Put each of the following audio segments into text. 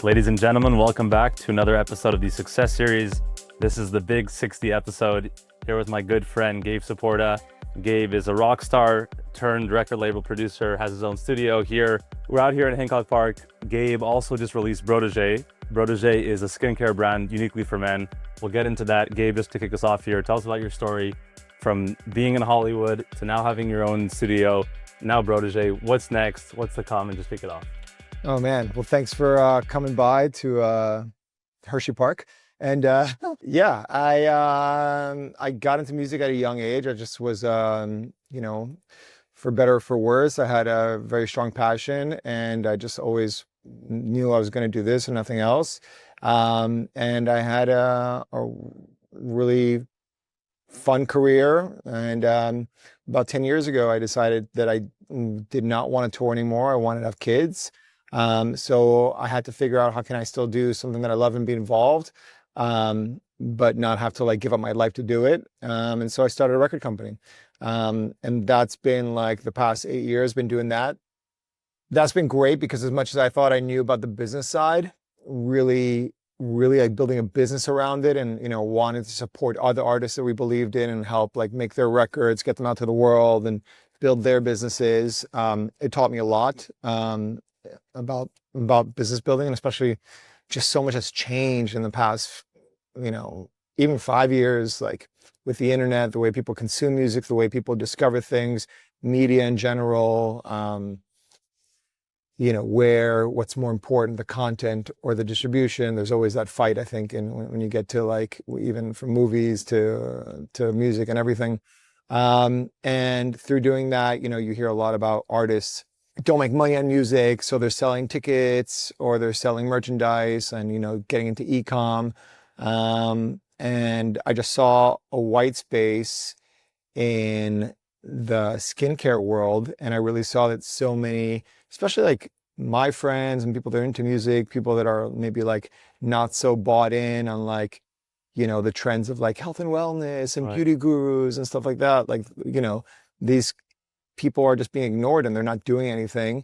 Ladies and gentlemen, welcome back to another episode of the Success Series. This is the big 60 episode here with my good friend, Gabe Saporta. Gabe is a rock star turned record label producer, has his own studio here. We're out here in Hancock Park. Gabe also just released Brotege. Brotege is a skincare brand uniquely for men. We'll get into that. Gabe, just to kick us off here, tell us about your story from being in Hollywood to now having your own studio, now Brotege. What's next? What's to come? And just kick it off. Oh man, well thanks for coming by to Hershey Park. And yeah, I got into music at a young age. I just was, for better or for worse, I had a very strong passion, and I just always knew I was going to do this and nothing else. And I had a really fun career. And about 10 years ago, I decided that I did not want to tour anymore. I wanted to have kids. So I had to figure out how can I still do something that I love and be involved, but not have to like give up my life to do it. And so I started a record company. And that's been like the past 8 years, been doing that. That's been great because as much as I thought I knew about the business side, really like building a business around it and, wanting to support other artists that we believed in and help like make their records, get them out to the world and build their businesses. It taught me a lot, about business building, and especially just so much has changed in the past, even 5 years, like with the internet, the way people consume music, the way people discover things, media in general, what's more important, the content or the distribution. There's always that fight, I think, when you get to like, even from movies to music and everything. And through doing that, you hear a lot about artists don't make money on music, so they're selling tickets or they're selling merchandise and, getting into e-com. And I just saw a white space in the skincare world. And I really saw that so many, especially like my friends and people that are into music, people that are maybe like not so bought in on like, the trends of like health and wellness and beauty gurus and stuff like that. Like, these people are just being ignored and they're not doing anything.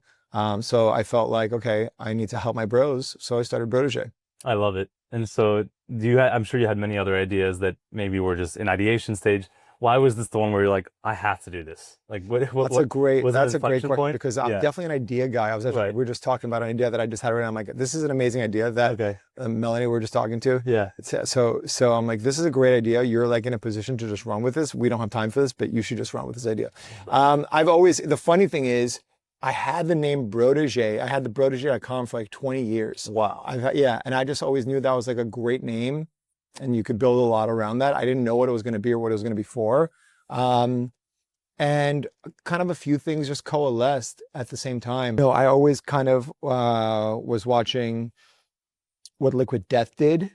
So I felt like, okay, I need to help my bros. So I started Brotege. I love it. And so I'm sure you had many other ideas that maybe were just in ideation stage. Why was this the one where you're like, I have to do this? Like, that's a great question point? Because I'm definitely an idea guy. We were just talking about an idea that I just had right now. I'm like, this is an amazing idea that Melanie we're just talking to. Yeah. So I'm like, this is a great idea. You're like in a position to just run with this. We don't have time for this, but you should just run with this idea. The funny thing is, I had the name Brotege. I had the Brotege.com for like 20 years. Wow. And I just always knew that was like a great name. And you could build a lot around that. I didn't know what it was going to be or what it was going to be for. And kind of a few things just coalesced at the same time. I always kind of was watching what Liquid Death did,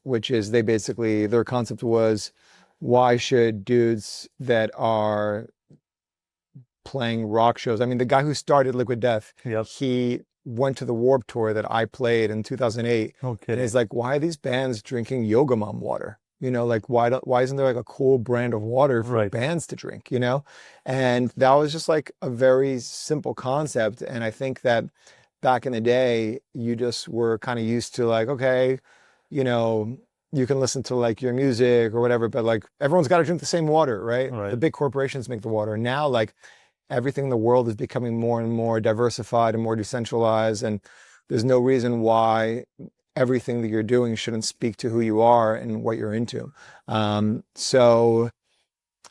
which is their concept was, why should dudes that are playing rock shows, the guy who started Liquid Death, he went to the Warped Tour that I played in 2008. Okay. And he's like, why are these bands drinking Yoga Mom water? Like why isn't there like a cool brand of water for bands to drink, And that was just like a very simple concept. And I think that back in the day, you just were kind of used to like, okay, you can listen to like your music or whatever, but like everyone's got to drink the same water, right? The big corporations make the water. Now, like, everything in the world is becoming more and more diversified and more decentralized. And there's no reason why everything that you're doing shouldn't speak to who you are and what you're into. So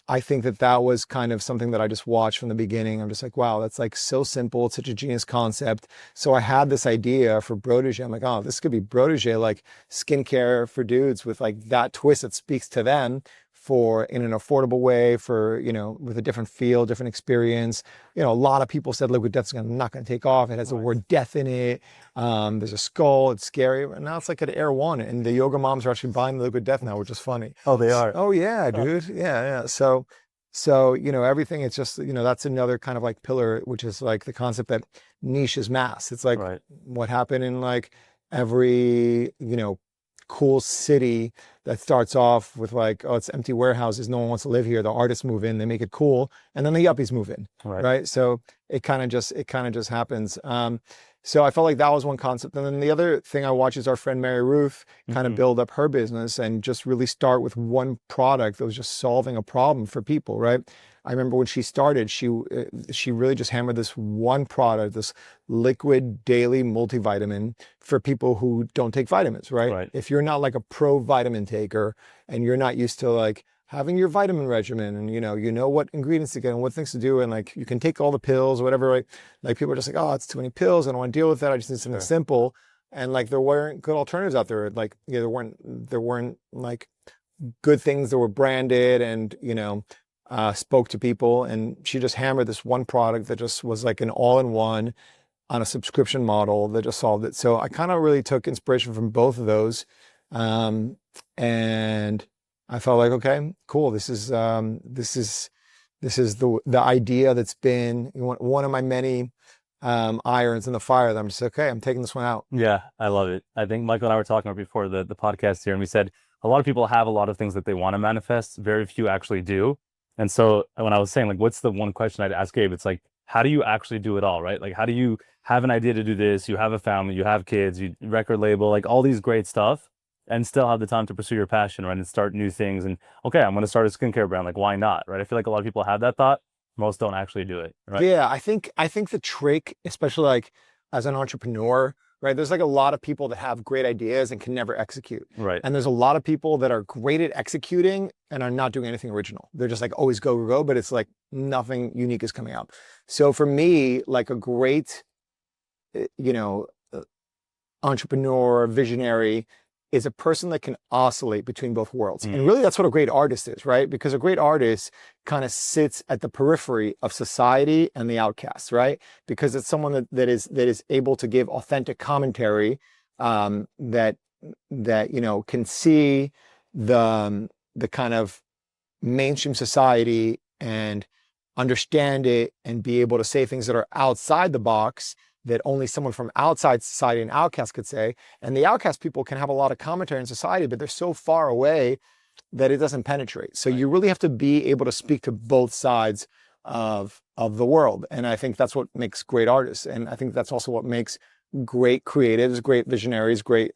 I think that was kind of something that I just watched from the beginning. I'm just like, wow, that's like so simple. It's such a genius concept. So I had this idea for Brotege. I'm like, oh, this could be Brotege, like skincare for dudes with like that twist that speaks to them in an affordable way, for, with a different feel, different experience. A lot of people said Liquid Death's not going to take off. It has the word death in it. There's a skull. It's scary. And now it's like an Air One. And the yoga moms are actually buying the Liquid Death now, which is funny. Oh, they are? Oh, yeah, dude. Yeah. So, everything, it's just, that's another kind of like pillar, which is like the concept that niche is mass. It's like what happened in like every, cool city that starts off with like, oh, it's empty warehouses, no one wants to live here. The artists move in, they make it cool, and then the yuppies move in, right? So it kind of just happens. So I felt like that was one concept. And then the other thing I watch is our friend Mary Ruth kind of build up her business and just really start with one product that was just solving a problem for people, right? I remember when she started, she really just hammered this one product, this liquid daily multivitamin for people who don't take vitamins, right? If you're not like a pro vitamin taker and you're not used to like having your vitamin regimen and you know what ingredients to get and what things to do and like you can take all the pills or whatever, right? Like people are just like, oh, it's too many pills. I don't want to deal with that. I just need something simple. And like there weren't good alternatives out there. Like there weren't like good things that were branded and spoke to people. And she just hammered this one product that just was like an all-in-one on a subscription model that just solved it. So I kind of really took inspiration from both of those. And I felt like, okay, cool. This is the idea that's been one of my many irons in the fire that I'm just okay. I'm taking this one out. Yeah, I love it. I think Michael and I were talking about before the podcast here, and we said a lot of people have a lot of things that they want to manifest. Very few actually do. And so when I was saying like, what's the one question I'd ask Gabe? It's like, how do you actually do it all, right? Like, how do you have an idea to do this? You have a family, you have kids, you record label, like all these great stuff, and still have the time to pursue your passion, right? And start new things. And okay, I'm going to start a skincare brand. Like, why not, right? I feel like a lot of people have that thought. Most don't actually do it, right? Yeah, I think the trick, especially like as an entrepreneur, right? There's like a lot of people that have great ideas and can never execute. Right. And there's a lot of people that are great at executing and are not doing anything original. They're just like always go, go, go, but it's like nothing unique is coming out. So for me, like a great, entrepreneur, visionary is a person that can oscillate between both worlds. And really that's what a great artist is, right? Because a great artist kind of sits at the periphery of society and the outcasts, right? Because it's someone that is able to give authentic commentary that can see the kind of mainstream society and understand it and be able to say things that are outside the box that only someone from outside society and outcast could say. And the outcast people can have a lot of commentary in society, but they're so far away that it doesn't penetrate. So you really have to be able to speak to both sides of the world. And I think that's what makes great artists. And I think that's also what makes great creatives, great visionaries, great,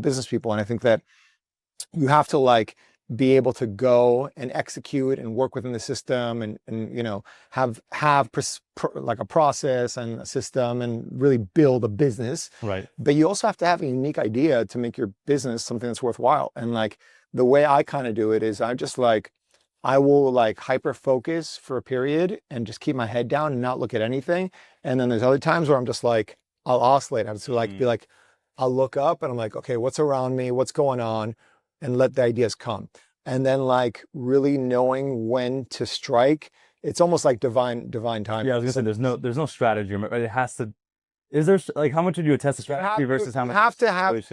business people. And I think that you have to like be able to go and execute and work within the system and have like a process and a system and really build a business. Right. But you also have to have a unique idea to make your business something that's worthwhile. And like the way I kind of do it is I will like hyper focus for a period and just keep my head down and not look at anything. And then there's other times where I'm just like, I'll oscillate. I'll just like be like, I'll look up and I'm like, okay, what's around me? What's going on? And let the ideas come. And then like really knowing when to strike. It's almost like divine timing. Yeah, I was gonna say there's no strategy, right? It has to. Is there like how much would you attest to strategy versus how much? You have to have,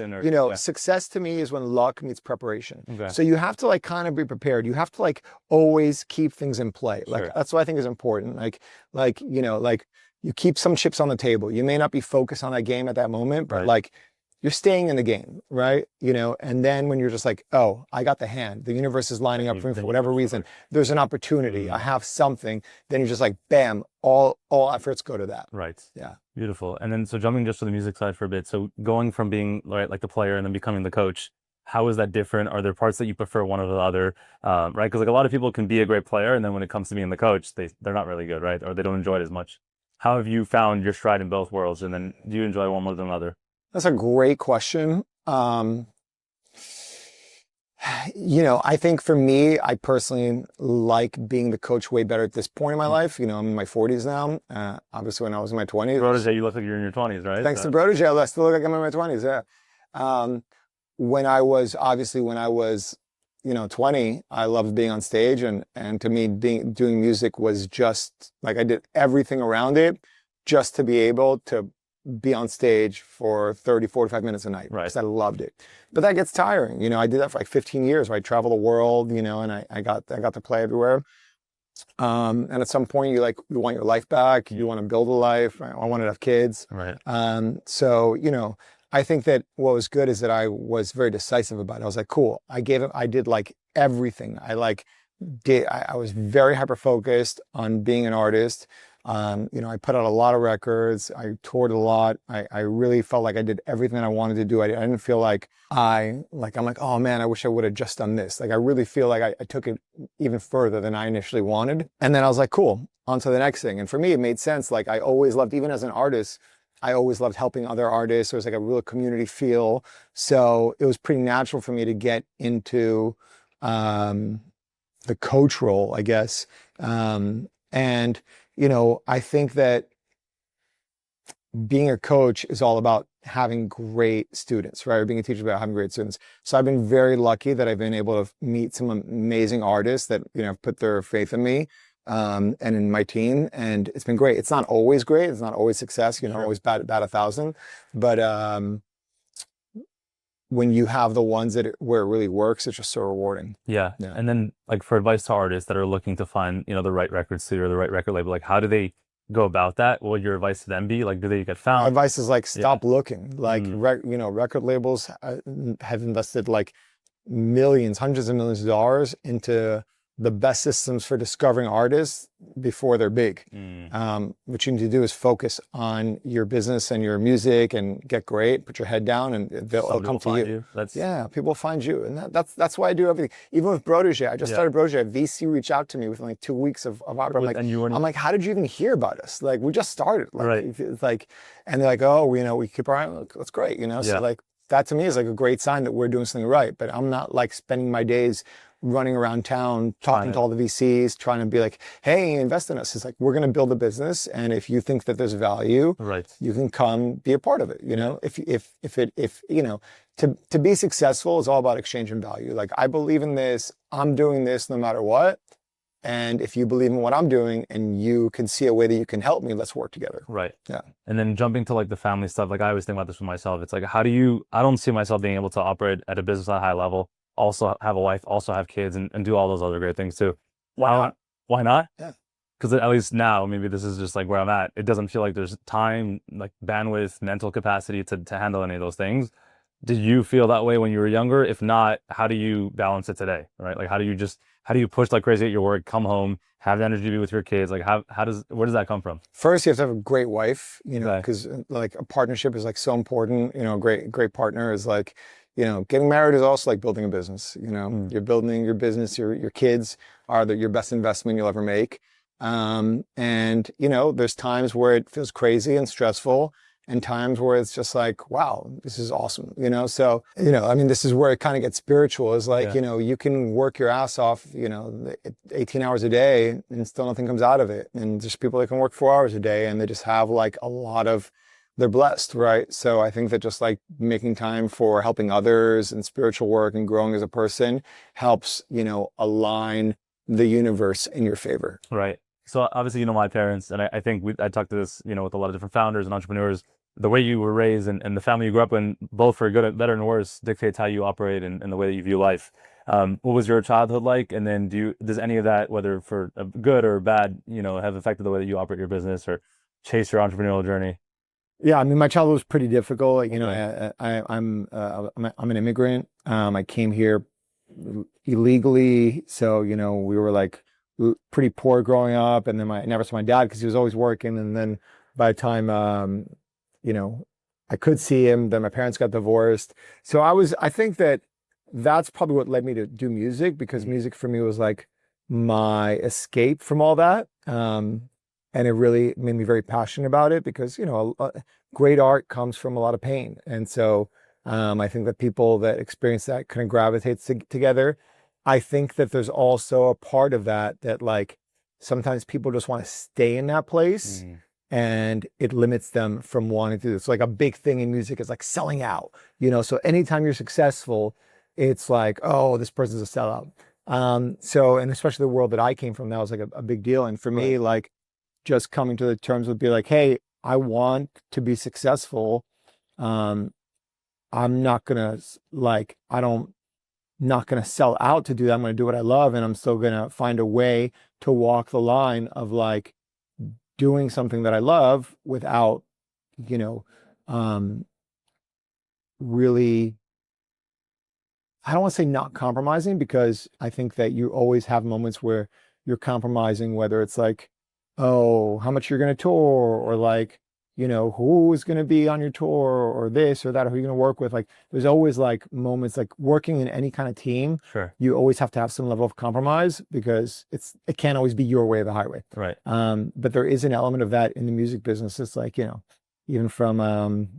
success to me is when luck meets preparation. Okay. So you have to like kind of be prepared. You have to like always keep things in play. Like that's what I think is important. Like you keep some chips on the table. You may not be focused on that game at that moment, but like you're staying in the game, right? And then when you're just like, oh, I got the hand, the universe is lining up for me for whatever reason, there's an opportunity, I have something, then you're just like, bam, all efforts go to that. Right. Yeah. Beautiful. And then, so jumping just to the music side for a bit. So going from being like the player and then becoming the coach, how is that different? Are there parts that you prefer one over the other? Right. Because like a lot of people can be a great player, and then when it comes to being the coach, they're not really good, right? Or they don't enjoy it as much. How have you found your stride in both worlds? And then do you enjoy one more than another? That's a great question. I think for me, I personally like being the coach way better at this point in my life. I'm in my 40s now. Obviously, when I was in my 20s. Brotege, you look like you're in your 20s, right? Thanks to Brotege, I still look like I'm in my 20s, yeah. When I was 20, I loved being on stage. And to me, doing music was just like I did everything around it just to be able to be on stage for 30, 45 minutes a night. Right. Because I loved it. But that gets tiring. I did that for like 15 years where I traveled the world, and I got to play everywhere. And at some point you want your life back. You want to build a life. I wanted to have kids. Right. So, I think that what was good is that I was very decisive about it. I was like, cool. I did like everything. I was very hyper focused on being an artist. I put out a lot of records. I toured a lot. I really felt like I did everything I wanted to do. I didn't feel like I'm like, oh man, I wish I would have just done this. Like, I really feel like I took it even further than I initially wanted. And then I was like, cool, on to the next thing. And for me, it made sense. Like, I always loved, even as an artist, I always loved helping other artists. There was like a real community feel. So it was pretty natural for me to get into the coach role, I guess. And I think that being a coach is all about having great students, right? Or being a teacher is about having great students. So I've been very lucky that I've been able to meet some amazing artists that, put their faith in me, and in my team. And it's been great. It's not always great. It's not always success, Sure. always bat 1,000. But when you have the ones where it really works, it's just so rewarding. Yeah. And then, like, for advice to artists that are looking to find, the right record studio or the right record label, like, how do they go about that? What would your advice to them be? Like, do they get found? My advice is like, stop looking. Like, record labels have invested like millions, hundreds of millions of dollars into the best systems for discovering artists before they're big. What you need to do is focus on your business and your music and get great, put your head down, and they'll come to you. Yeah, people find you. And that's why I do everything. Even with Brotege, I just started Brotege. VC reached out to me within like 2 weeks of opera. I'm like, how did you even hear about us? Like, we just started. Like, right. It's like, and they're like, oh, we keep our eye. That's great. So like, that to me is like a great sign that we're doing something right. But I'm not like spending my days running around town, talking to all the VCs, trying to be like, hey, invest in us. It's like, we're going to build a business. And if you think that there's value, you can come be a part of it. To be successful is all about exchanging value. Like, I believe in this, I'm doing this no matter what. And if you believe in what I'm doing and you can see a way that you can help me, let's work together. Right. Yeah. And then jumping to like the family stuff, like I always think about this for myself. It's like, I don't see myself being able to operate at a business at a high level, also have a wife, also have kids, and do all those other great things too. Why not? Why not? Yeah. Because at least now, maybe this is just like where I'm at. It doesn't feel like there's time, like bandwidth, mental capacity to handle any of those things. Did you feel that way when you were younger? If not, how do you balance it today? Right? Like, how do you push like crazy at your work, come home, have the energy to be with your kids? Like, where does that come from? First, you have to have a great wife, because like a partnership is like so important. A great partner is like, getting married is also like building a business. You're building your business. Your kids are your best investment you'll ever make. And there's times where it feels crazy and stressful, and times where it's just like, wow, this is awesome. So, this is where it kind of gets spiritual, is like, you can work your ass off, 18 hours a day and still nothing comes out of it. And there's people that can work 4 hours a day and they just have like they're blessed, right? So I think that just like making time for helping others and spiritual work and growing as a person helps, align the universe in your favor. Right. So obviously, my parents, and I think I talked to this, with a lot of different founders and entrepreneurs. The way you were raised and the family you grew up in, both for good, better and worse, dictates how you operate and the way that you view life. What was your childhood like? And then does any of that, whether for good or bad, have affected the way that you operate your business or chase your entrepreneurial journey? Yeah, my childhood was pretty difficult. I'm an immigrant. I came here illegally, so we were like pretty poor growing up, and then I never saw my dad because he was always working. And then by the time I could see him, then my parents got divorced. So I think that's probably what led me to do music, because music for me was like my escape from all that. And it really made me very passionate about it, because, great art comes from a lot of pain. And so I think that people that experience that kind of gravitate together. I think that there's also a part of that like sometimes people just want to stay in that place, and it limits them from wanting to do this. Like a big thing in music is like selling out, so anytime you're successful, it's like, oh, this person's a sellout. And especially the world that I came from, that was like a big deal. And for me, like, just coming to the terms with be like, hey, I want to be successful. I'm not gonna not gonna sell out to do that. I'm gonna do what I love, and I'm still gonna find a way to walk the line of like doing something that I love without, really, I don't want to say not compromising, because I think that you always have moments where you're compromising, whether it's like oh, how much you're going to tour, or like, who is going to be on your tour, or this or that, or who you're going to work with. Like, there's always like moments, like working in any kind of team, Sure. you always have to have some level of compromise because it can't always be your way or the highway. Right. But there is an element of that in the music business. It's like, even from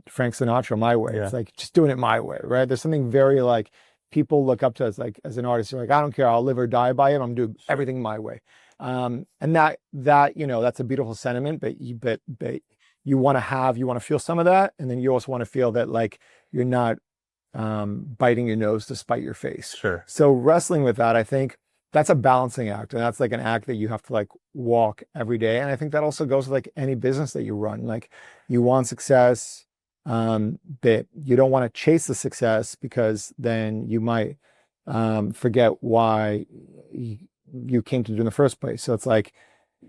Frank Sinatra, My Way. Yeah. It's like just doing it my way, right? There's something very like people look up to us like as an artist. You're like, I don't care, I'll live or die by it. I'm doing everything my way. And that that's a beautiful sentiment, but you want to feel some of that, and then you also want to feel that like you're not biting your nose to spite your face. Sure. So wrestling with that, I think that's a balancing act, and that's like an act that you have to like walk every day. And I think that also goes with like any business that you run. Like, you want success, but you don't want to chase the success, because then you might forget why you came to do in the first place. So it's like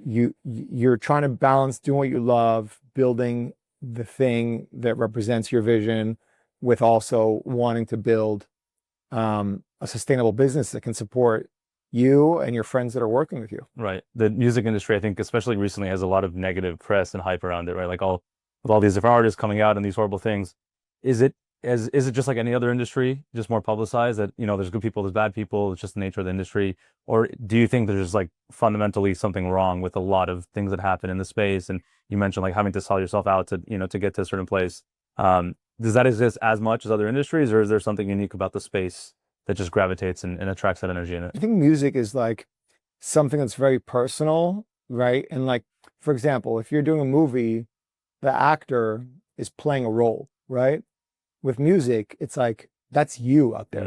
you're trying to balance doing what you love, building the thing that represents your vision, with also wanting to build a sustainable business that can support you and your friends that are working with you. Right. The music industry, I think, especially recently, has a lot of negative press and hype around it, right? Like with all these different artists coming out and these horrible things. Is it just like any other industry, just more publicized, that, there's good people, there's bad people, it's just the nature of the industry? Or do you think there's like fundamentally something wrong with a lot of things that happen in the space? And you mentioned like having to sell yourself out to, to get to a certain place. Does that exist as much as other industries, or is there something unique about the space that just gravitates and attracts that energy in it? I think music is like something that's very personal, right? And like, for example, if you're doing a movie, the actor is playing a role, right? With music, it's like, that's you out there,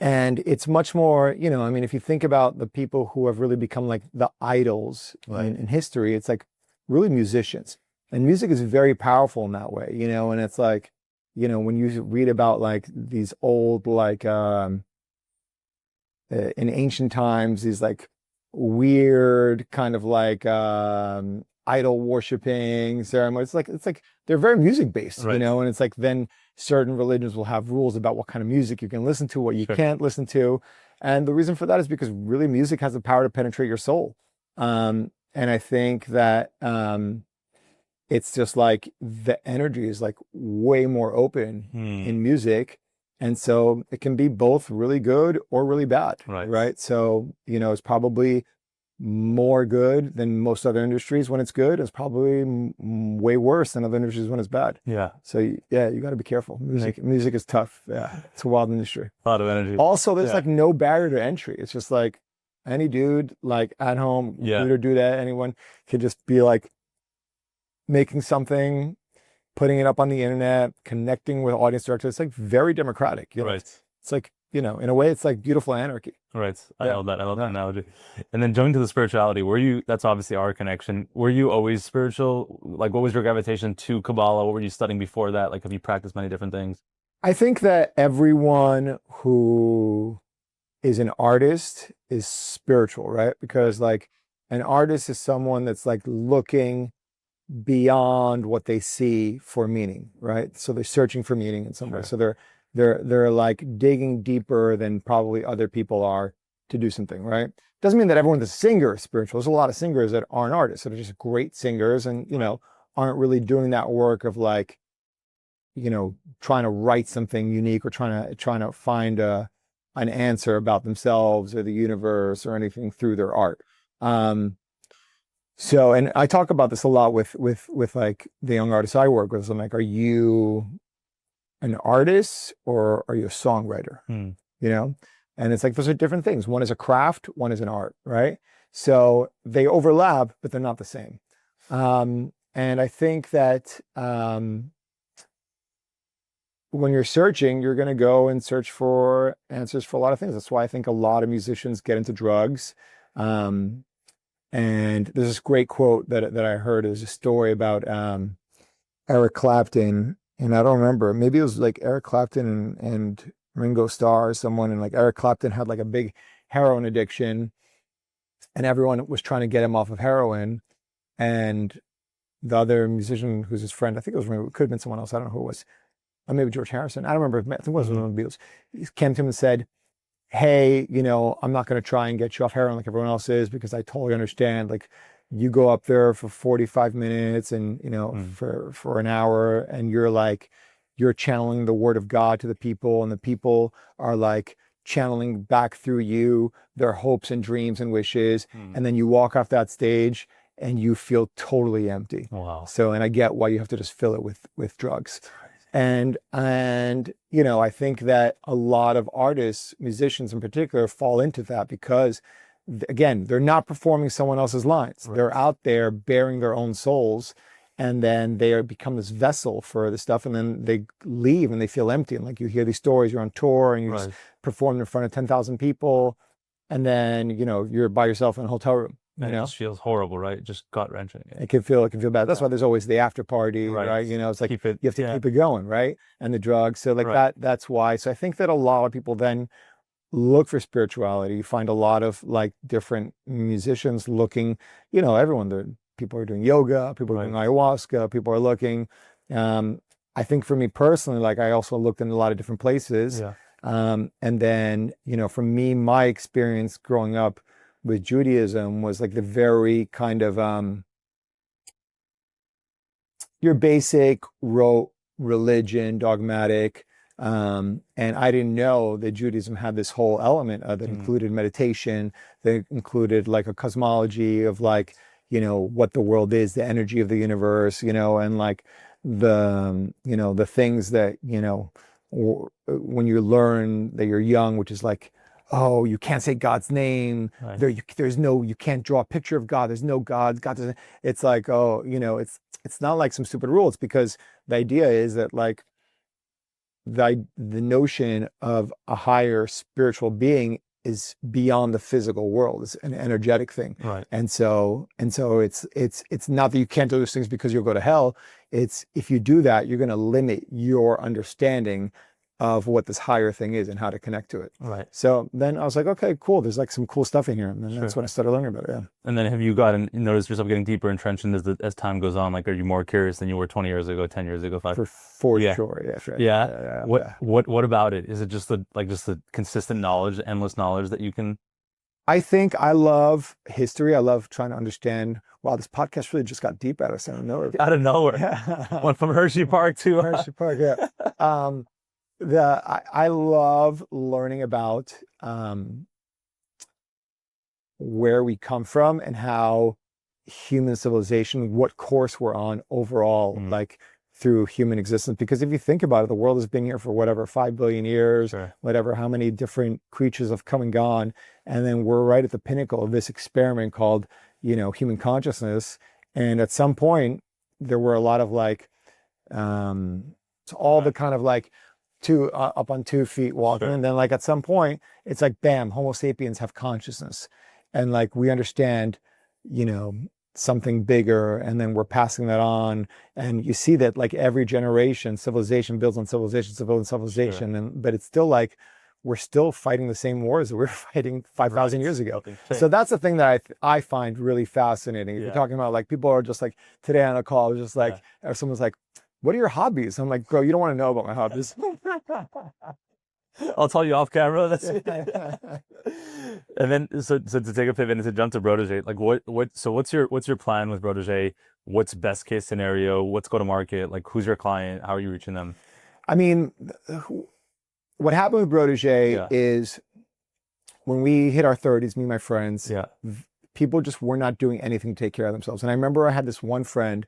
and it's much more, I mean, if you think about the people who have really become like the idols in history, it's like really musicians. And music is very powerful in that way, and it's like, when you read about like these old, like, in ancient times, these like weird kind of like idol worshiping ceremonies. It's like they're very music based, right. And it's like then certain religions will have rules about what kind of music you can listen to, what you can't listen to. And the reason for that is because really music has the power to penetrate your soul. And I think that it's just like the energy is like way more open in music. And so it can be both really good or really bad, right? So, it's probably more good than most other industries when it's good. It's probably way worse than other industries when it's bad. Yeah. So yeah, you got to be careful. Music is tough. Yeah, it's a wild industry. A lot of energy. Also, there's like no barrier to entry. It's just like any dude, like at home, dude or dudette, anyone can just be like making something, putting it up on the internet, connecting with audience directors. It's like very democratic. Right. It's like, in a way, it's like beautiful anarchy. Right. I love that. I love that analogy. And then going to the spirituality, that's obviously our connection. Were you always spiritual? Like, what was your gravitation to Kabbalah? What were you studying before that? Like, have you practiced many different things? I think that everyone who is an artist is spiritual, right? Because like an artist is someone that's like looking beyond what they see for meaning, right? So they're searching for meaning in some way. So they're like digging deeper than probably other people are to do something, right? Doesn't mean that everyone's a singer is spiritual. There's a lot of singers that aren't artists, that are just great singers and, aren't really doing that work of like, trying to write something unique or trying to find an answer about themselves or the universe or anything through their art. So, and I talk about this a lot with like the young artists I work with. So I'm like, are you an artist or are you a songwriter? And it's like, those are different things. One is a craft, one is an art, right? So they overlap, but they're not the same. And I think that when you're searching, you're going to go and search for answers for a lot of things. That's why I think a lot of musicians get into drugs. And there's this great quote that I heard. There's a story about Eric Clapton, and I don't remember. Maybe it was like Eric Clapton and Ringo Starr or someone, and like Eric Clapton had like a big heroin addiction, and everyone was trying to get him off of heroin. And the other musician who's his friend, I think it was Ringo, it could have been someone else, I don't know who it was, or maybe George Harrison. I don't remember. I think it was one of the Beatles. He came to him and said, hey, I'm not going to try and get you off heroin like everyone else is, because I totally understand. Like, you go up there for 45 minutes and, you know, for an hour, and you're channeling the word of God to the people, and the people are like channeling back through you their hopes and dreams and wishes. And then you walk off that stage and you feel totally empty. Wow. So, and I get why you have to just fill it with drugs. And, you know, I think that a lot of artists, musicians in particular, fall into that because, again, they're not performing someone else's lines. Right. They're out there bearing their own souls, and then they become this vessel for the stuff, and then they leave and they feel empty. And like, you hear these stories, you're on tour and you just perform in front of 10,000 people, and then, you know, you're by yourself in a hotel room. And it just feels horrible, right? Just gut-wrenching. It can feel bad. That's why there's always the after party, right? You know, it's like you have to keep it going, right? And the drugs. So like that's why. So I think that a lot of people then look for spirituality. You find a lot of like different musicians looking, you know, people are doing yoga, people are doing ayahuasca, people are looking. I think for me personally, like I also looked in a lot of different places. Yeah. And then, you know, for me, my experience growing up with Judaism was like the very kind of your basic rote religion, dogmatic, and I didn't know that Judaism had this whole element that included meditation, that included like a cosmology of like, you know, what the world is, the energy of the universe, you know, and like the, you know, the things that, you know, when you learn that you're young, which is like, oh, you can't say God's name. Right. You can't draw a picture of God. There's no God. God doesn't. It's like, oh, you know, it's not like some stupid rule. It's because the idea is that like the notion of a higher spiritual being is beyond the physical world. It's an energetic thing. Right. And so it's not that you can't do those things because you'll go to hell. It's if you do that, you're going to limit your understanding of what this higher thing is and how to connect to it. Right. So then I was like, okay, cool. There's like some cool stuff in here. And then that's when I started learning about it. Yeah. And then have you noticed yourself getting deeper entrenched in as time goes on? Like, are you more curious than you were 20 years ago, 10 years ago, 5? For sure. Yeah. Right. Yeah. What about it? Is it just the consistent knowledge, endless knowledge that you can? I think I love history. I love trying to understand. Wow, this podcast really just got deep out of nowhere. Out of nowhere. Yeah. Went from Hershey Park to Hershey Park. Yeah. I love learning about where we come from and how human civilization, what course we're on overall, like through human existence. Because if you think about it, the world has been here for whatever, 5 billion years, whatever, how many different creatures have come and gone. And then we're right at the pinnacle of this experiment called, you know, human consciousness. And at some point, there were a lot of like, the kind of like, up on 2 feet walking. And then like at some point it's like, bam, Homo sapiens have consciousness. And like, we understand, you know, something bigger, and then we're passing that on. And you see that like every generation, civilization builds on civilization, but it's still like, we're still fighting the same wars that we were fighting 5,000 years ago. So that's the thing that I find really fascinating. If you're talking about like, people are just like, today on a call, I was just like, or someone's like, what are your hobbies? I'm like, bro, you don't want to know about my hobbies. I'll tell you off camera. That's it. And then, so to take a pivot and to jump to Brotege, like what's your plan with Brotege? What's best case scenario? What's go to market? Like, who's your client? How are you reaching them? I mean, what happened with Brotege is when we hit our 30s, me and my friends, people just were not doing anything to take care of themselves. And I remember I had this one friend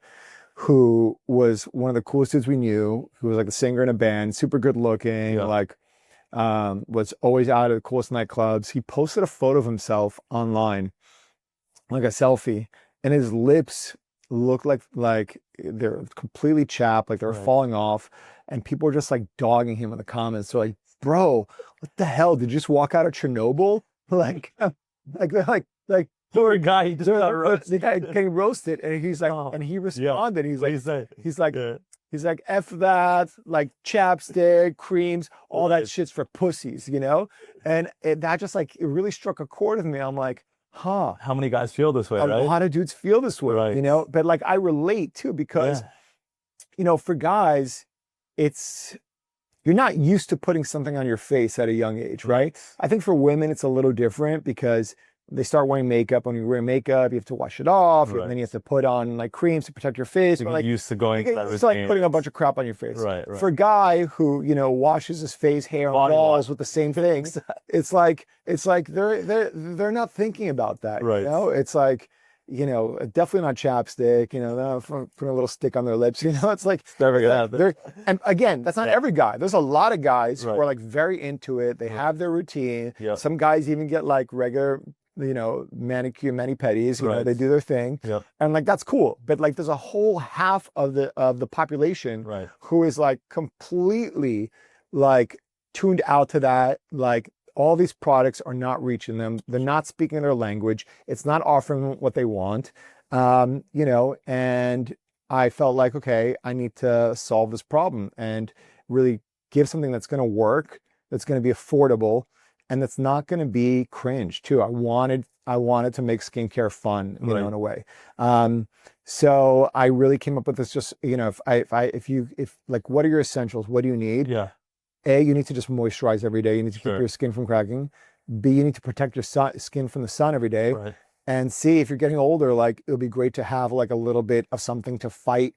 who was one of the coolest dudes we knew, who was like the singer in a band, super good looking, like was always out at the coolest nightclubs. He posted a photo of himself online, like a selfie, and his lips looked like they're completely chapped, like they're falling off, and people were just like dogging him in the comments. So like, bro, what the hell? Did you just walk out of Chernobyl? like Poor guy, he just got roasted. The guy getting roasted, and he's like, and he responded. He's like, F that, like chapstick, creams, all that shit's for pussies, you know? And that just like, it really struck a chord with me. I'm like, huh. How many guys feel this way, right? A lot of dudes feel this way, you know? But like, I relate too, because, you know, for guys, you're not used to putting something on your face at a young age, right? I think for women, it's a little different because they start wearing makeup. When you wear makeup, you have to wash it off, Right. and then you have to put on like creams to protect your face. You But get like, used to going to that it's like routine. putting a bunch of crap on your face. Right. For a guy who, you know, washes his face, hair, and Body balls wash. with the same things, it's like they're not thinking about that. Right. You know, it's like, you know, definitely not chapstick. You know, they're not putting a little stick on their lips. You know, it's like Never gonna happen. and again, that's not every guy. There's a lot of guys Right. who are like very into it. They have their routine. Yep. Some guys even get like regular, you know, manicure, mani-pedis. You know, they do their thing. Yep. And like that's cool. But like there's a whole half of the population Right. who is like completely like tuned out to that. Like all these products are not reaching them. They're not speaking their language. It's not offering them what they want. You know, and I felt like, okay, I need to solve this problem and really give something that's going to work, that's going to be affordable, and that's not going to be cringe too. I wanted to make skincare fun, you know, in a way. So I really came up with this. Just, you know, if like, what are your essentials? What do you need? Yeah. A, you need to just moisturize every day. You need to keep your skin from cracking. B, you need to protect your skin from the sun every day. Right. And C, if you're getting older, like it'll be great to have like a little bit of something to fight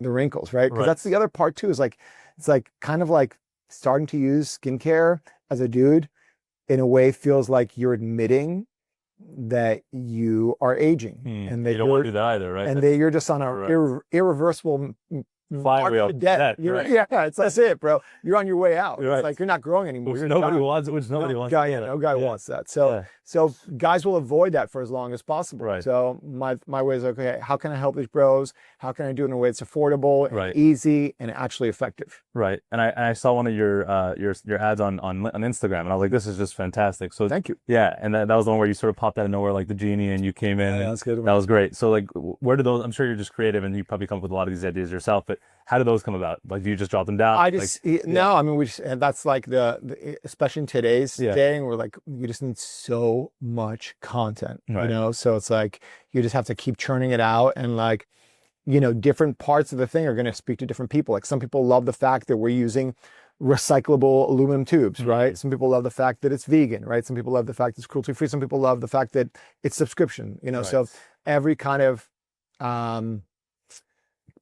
the wrinkles, right? Because that's the other part too, is like, it's like kind of like starting to use skincare as a dude in a way feels like you're admitting that you are aging. And that you don't want to do that either, right? And that you're just on a irreversible flying wheel. Death. Yeah, that's it, bro. You're on your way out. Right. It's like you're not growing anymore. Which nobody wants. No guy wants that. So guys will avoid that for as long as possible. Right. So my way is, okay, how can I help these bros? How can I do it in a way that's affordable, and easy, and actually effective? Right. And I saw one of your ads on Instagram, and I was like, this is just fantastic. So thank you. Yeah, and that was the one where you sort of popped out of nowhere like the genie, and you came in. Yeah, that's good. That was great. So like, where do those? I'm sure you're just creative, and you probably come up with a lot of these ideas yourself. But how do those come about? Like, do you just drop them down? I just no. I mean, and that's like the especially in today's day, we're like, you just need so much content, you know. So it's like you just have to keep churning it out, and like, you know, different parts of the thing are going to speak to different people. Like some people love the fact that we're using recyclable aluminum tubes, right? Some people love the fact that it's vegan, right? Some people love the fact it's cruelty free. Some people love the fact that it's subscription, you know. So every kind of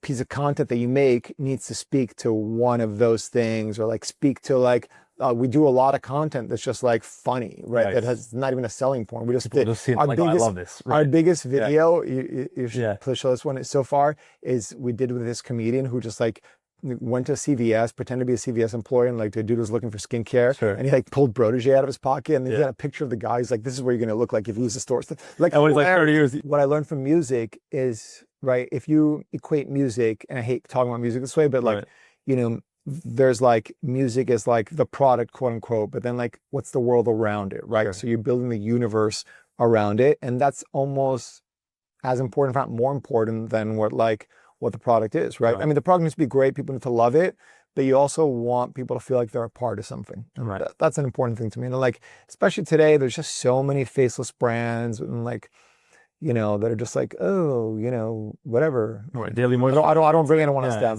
piece of content that you make needs to speak to one of those things, or like speak to like, we do a lot of content that's just like funny, right? That has not even a selling point. We just did I love this. Our biggest video, you should show this one so far, is we did with this comedian who just like went to CVS, pretended to be a CVS employee, and like the dude was looking for skincare, and he like pulled Brotege out of his pocket, and he had a picture of the guy. He's like, "This is where you're gonna look like if you use the store." Like, and when he's like 30 years. What I learned from music is, right, if you equate music, and I hate talking about music this way, but like, you know, there's like music is like the product, quote unquote, but then like, what's the world around it, right? So you're building the universe around it, and that's almost as important, if not more important, than what the product is, right? I mean, the product needs to be great. People need to love it, but you also want people to feel like they're a part of something. And that's an important thing to me. And like, especially today, there's just so many faceless brands, and like, you know, that are just like, oh, you know, whatever. Daily moisture. I don't really want to stand,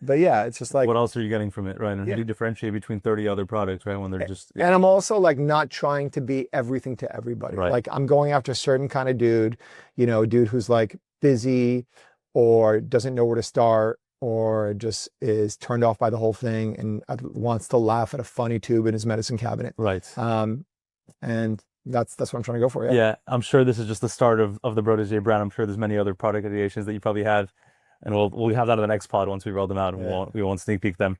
but yeah, it's just like, what else are you getting from it, right? And how do you differentiate between 30 other products, right? When they're just. And I'm also like not trying to be everything to everybody. Like I'm going after a certain kind of dude, you know, a dude who's like busy, or doesn't know where to start, or just is turned off by the whole thing and wants to laugh at a funny tube in his medicine cabinet. Right. And that's what I'm trying to go for. Yeah. I'm sure this is just the start of the Brotege brand. I'm sure there's many other product ideations that you probably have, and we'll have that in the next pod once we roll them out, and we won't sneak peek them.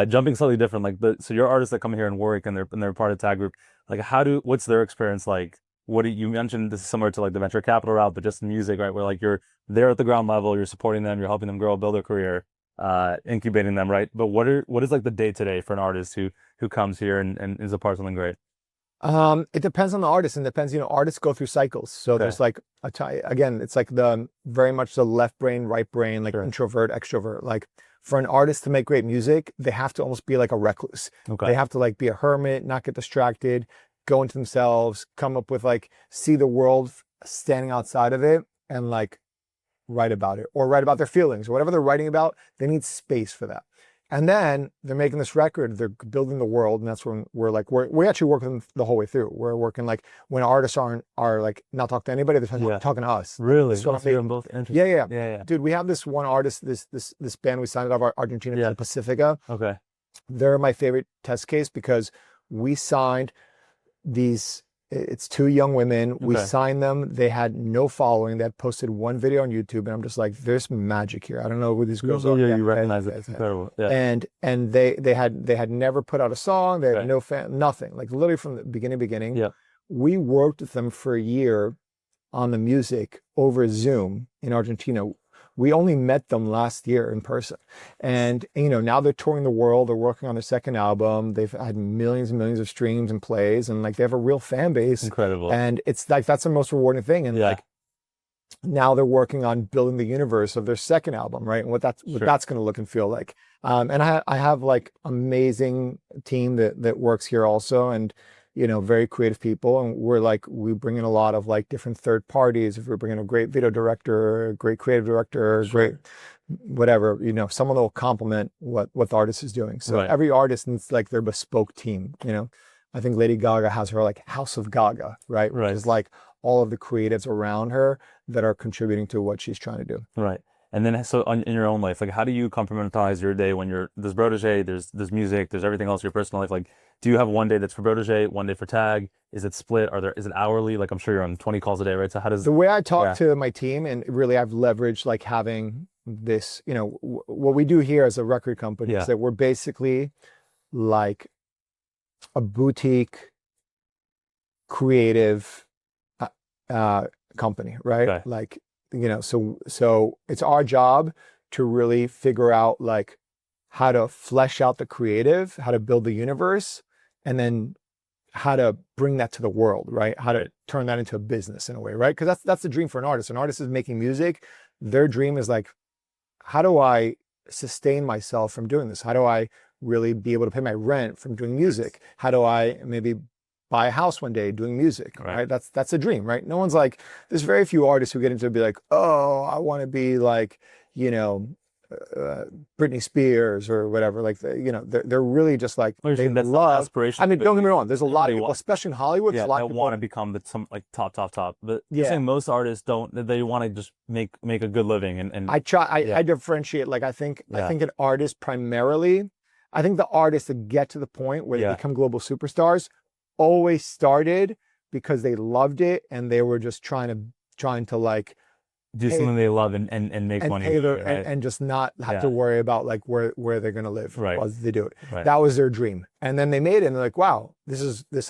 Jumping slightly different, like so your artists that come here and work, and they're part of Tag Group, like what's their experience like? What do you mentioned this is similar to like the venture capital route, but just in music, right? Where like you're there at the ground level, you're supporting them, you're helping them grow, build their career, incubating them, right? But what is like the day to day for an artist who comes here and is a part of something great? It depends on the artist, and depends, you know, artists go through cycles. So there's like again, it's like very much the left brain, right brain, like introvert, extrovert. Like for an artist to make great music, they have to almost be like a recluse. They have to like be a hermit, not get distracted, go into themselves, come up with like, see the world standing outside of it, and like write about it, or write about their feelings, or whatever they're writing about. They need space for that. And then they're making this record, they're building the world, and that's when we actually work with them the whole way through. We're working like when artists are like not talking to anybody, they're talking to us. Really? So you're both interested. Yeah. Dude, we have this one artist, this band we signed out of Argentina called Pacifica. Okay. They're my favorite test case because we signed these. It's two young women. We signed them. They had no following. They had posted one video on YouTube, and I'm just like, there's magic here. I don't know who these girls are. Yeah, you recognize it. It's incredible. Yeah. And they had never put out a song. They had no fan, nothing. Like literally from the beginning. Yeah. We worked with them for a year on the music over Zoom in Argentina. We only met them last year in person. And, now they're touring the world. They're working on their second album. They've had millions and millions of streams and plays, and like they have a real fan base. Incredible. And it's like, that's the most rewarding thing. And like, now they're working on building the universe of their second album, right? And what that's going to look and feel like. And I have like amazing team that works here also. And, very creative people. And we bring in a lot of like different third parties. If we're bringing a great video director, great creative director, great whatever, someone that will complement what the artist is doing. So every artist needs like their bespoke team, I think Lady Gaga has her like House of Gaga, right? Which is like all of the creatives around her that are contributing to what she's trying to do. Right. And then, so in your own life, like, how do you compartmentalize your day when there's Brotege, there's music, there's everything else in your personal life? Like, do you have one day that's for Brotege, one day for Tag? Is it split? Is it hourly? Like, I'm sure you're on 20 calls a day, right? So how does the way I talk to my team, and really I've leveraged like having this, what we do here as a record company is that we're basically like a boutique creative company, right? Okay. Like, so it's our job to really figure out like how to flesh out the creative, how to build the universe, and then how to bring that to the world, right? How to turn that into a business in a way, right? Because that's the dream for an artist. An artist is making music. Their dream is like, how do I sustain myself from doing this? How do I really be able to pay my rent from doing music? How do I maybe buy a house one day doing music, right? That's a dream, right? No one's like, there's very few artists who get into it and be like, oh, I want to be like, Britney Spears or whatever. Like, they're really just like, they love aspiration. I mean, don't get me wrong. There's a lot of people, especially in Hollywood. Yeah, I want to become some like top. But you're saying most artists don't. They want to just make a good living. And I differentiate. Like, I think an artist primarily. I think the artists that get to the point where they become global superstars always started because they loved it and they were just trying to like do something they love and make money and just not have to worry about like where they're going to live while they do it. That was their dream. And then they made it and they're like, wow,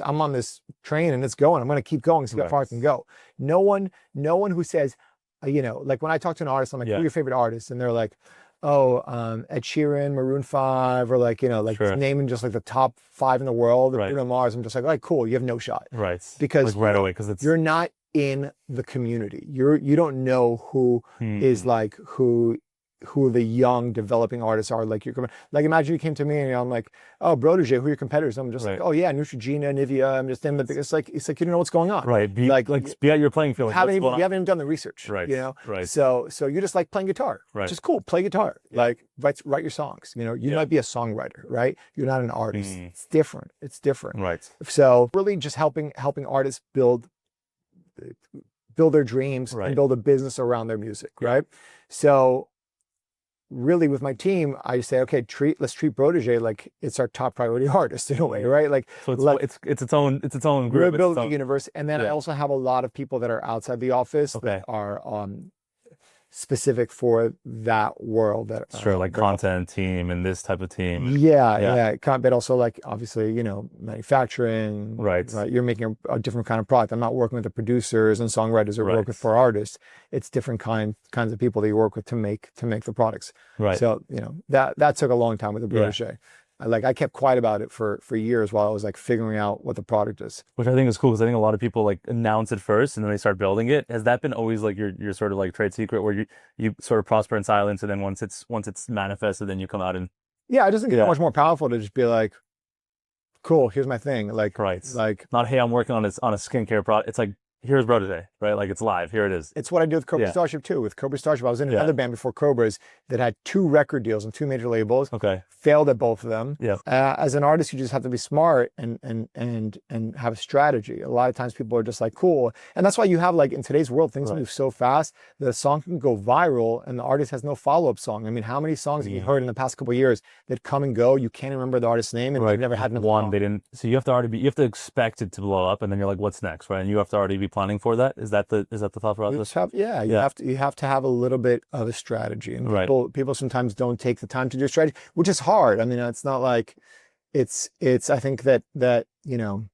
I'm on this train and it's going. I'm going to keep going, see how far I can go. No one who says, like when I talk to an artist, I'm like, who are your favorite artists? And they're like, Ed Sheeran, Maroon 5, or like, naming just like the top 5 in the world, Bruno Mars. I'm just like, all right, cool. You have no shot. Right. Because like right away, because you're not in the community. You don't know who is like, who the young developing artists are. Like imagine you came to me and I'm like, oh, Brotege, who are your competitors? I'm just like, oh yeah, Neutrogena, Nivea. I'm just in, but it's like you don't know what's going on. Right. Be at your playing field. You haven't even done the research. Right. Right. So you just like playing guitar. Right. Just cool. Play guitar. Like write your songs. You might be a songwriter, right? You're not an artist. It's different. Right. So really just helping artists build their dreams and build a business around their music. Right. So really with my team, I say, okay, let's treat Brotege like it's our top priority artist in a way, right? Like, so it's its own group. We're building the universe. And then I also have a lot of people that are outside the office that are specific for that world. That like content team and this type of team. Yeah. But also like, obviously, manufacturing. Right. You're making a different kind of product. I'm not working with the producers and songwriters that work with for artists. It's different kinds of people that you work with to make the products. Right. So, that took a long time with the Brotege. I kept quiet about it for years while I was like figuring out what the product is. Which I think is cool because I think a lot of people like announce it first and then they start building it. Has that been always like your sort of like trade secret where you sort of prosper in silence and then once it's manifested, then you come out and I just think it's much more powerful to just be like, cool, here's my thing. Like not, hey, I'm working on a skincare product. It's like, here's Brotege, right? Like it's live, here it is. It's what I did with Cobra Starship too. With Cobra Starship, I was in another band before Cobras that had 2 record deals and 2 major labels. Okay. Failed at both of them. Yeah. As an artist, you just have to be smart and have a strategy. A lot of times people are just like, cool. And that's why you have, like, in today's world, things move so fast. The song can go viral and the artist has no follow-up song. I mean, how many songs have you heard in the past couple of years that come and go? You can't remember the artist's name and you've never had enough one. They didn't. So you have to expect it to blow up, and then you're like, what's next, right? And you have to already be planning for that. Is that the thought process? You have to have a little bit of a strategy. And people sometimes don't take the time to do a strategy, which is hard. I mean, it's not like it's I think that you know,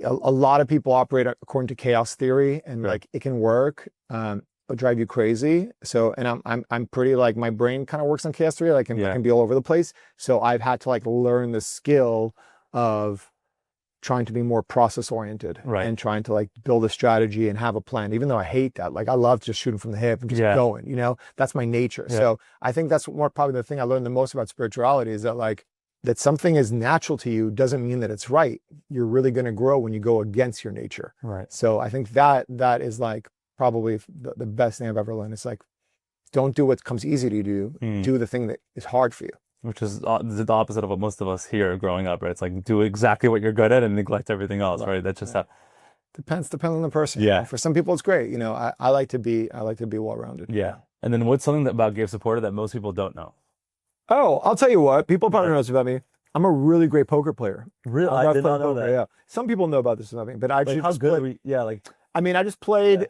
a lot of people operate according to chaos theory, and like it can work, but drive you crazy. So, and I'm pretty, like, my brain kind of works on chaos theory, like I can be all over the place. So I've had to, like, learn the skill of trying to be more process oriented and trying to, like, build a strategy and have a plan, even though I hate that. Like, I love just shooting from the hip and just going, you know, that's my nature. So I think that's probably the thing I learned the most about spirituality, is that, like, that something is natural to you doesn't mean that it's right. You're really going to grow when you go against your nature. Right. So I think that is, like, probably the best thing I've ever learned. It's like, don't do what comes easy to do. Do the thing that is hard for you. Which is the opposite of what most of us hear growing up, right? It's like, do exactly what you're good at and neglect everything else, right? That's just how. Depends on the person. Yeah. For some people, it's great. You know, I like to be well-rounded. Yeah. And then what's something about Gabe Saporta that most people don't know? Oh, I'll tell you what. People probably know this about me. I'm a really great poker player. Really? I did not know that. Yeah. Some people know about this about me, but I actually just played. I just played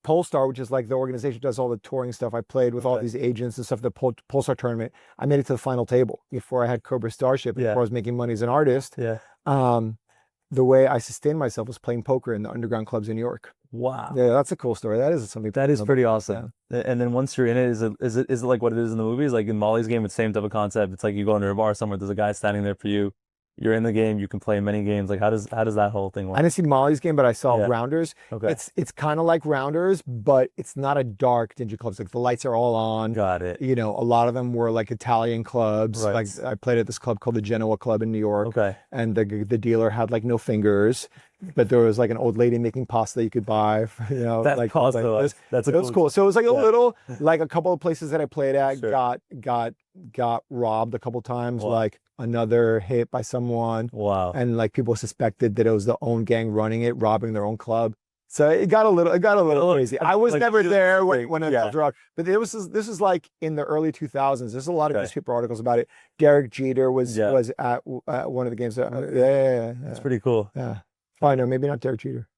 Polestar, which is like the organization that does all the touring stuff. I played with all these agents and stuff, the Polestar tournament. I made it to the final table before I had Cobra Starship, before I was making money as an artist. Yeah. The way I sustained myself was playing poker in the underground clubs in New York. Wow. Yeah, that's a cool story. That is something. That is pretty awesome. Yeah. And then once you're in it, is it like what it is in the movies? Like in Molly's Game, it's the same type of concept. It's like you go into a bar somewhere, there's a guy standing there for you. You're in the game, you can play many games. Like how does that whole thing work? I didn't see Molly's Game, but I saw Rounders. Okay. It's kind of like Rounders, but it's not a dark dingy club. It's like the lights are all on. Got it. You know, a lot of them were like Italian clubs. Right. Like I played at this club called the Genoa Club in New York. Okay. And the dealer had like no fingers, but there was like an old lady making pasta that you could buy. You know, that like pasta. It was cool. So it was like a little, like a couple of places that I played at got robbed a couple times. Wow. Like another hit by someone. Wow. And like people suspected that it was the own gang running it, robbing their own club. So it got a little crazy. I was never there when it was robbed, but this is like in the early 2000s. There's a lot of newspaper articles about it. Derek Jeter was at one of the games. That's pretty cool. Yeah. Oh, I know, maybe not Derek Jeter.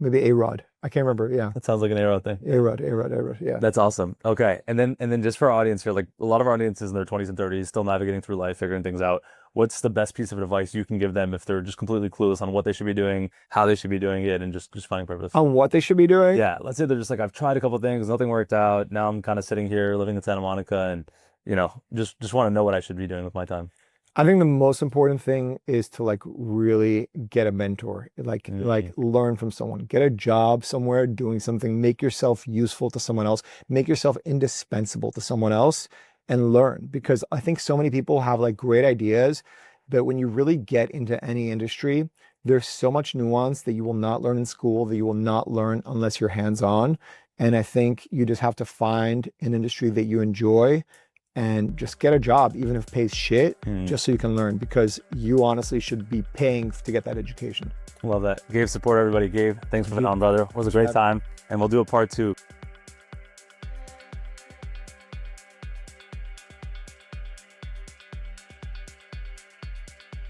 Maybe A-Rod. I can't remember. Yeah. That sounds like an A-Rod thing. A-Rod. Yeah. That's awesome. Okay. And then just for our audience here, like a lot of our audiences in their 20s and 30s, still navigating through life, figuring things out. What's the best piece of advice you can give them if they're just completely clueless on what they should be doing, how they should be doing it, and just finding purpose? On what they should be doing? Yeah. Let's say they're just like, I've tried a couple of things, nothing worked out. Now I'm kind of sitting here living in Santa Monica and, you know, just want to know what I should be doing with my time. I think the most important thing is to like really get a mentor, like learn from someone, get a job somewhere doing something, make yourself useful to someone else, make yourself indispensable to someone else and learn. Because I think so many people have like great ideas, but when you really get into any industry, there's so much nuance that you will not learn in school, that you will not learn unless you're hands-on. And I think you just have to find an industry that you enjoy and just get a job, even if it pays shit, just so you can learn, because you honestly should be paying to get that education. Love that. Gabe Saporta, everybody. Gabe, thanks for being on, brother. It was a great time, and we'll do a part 2.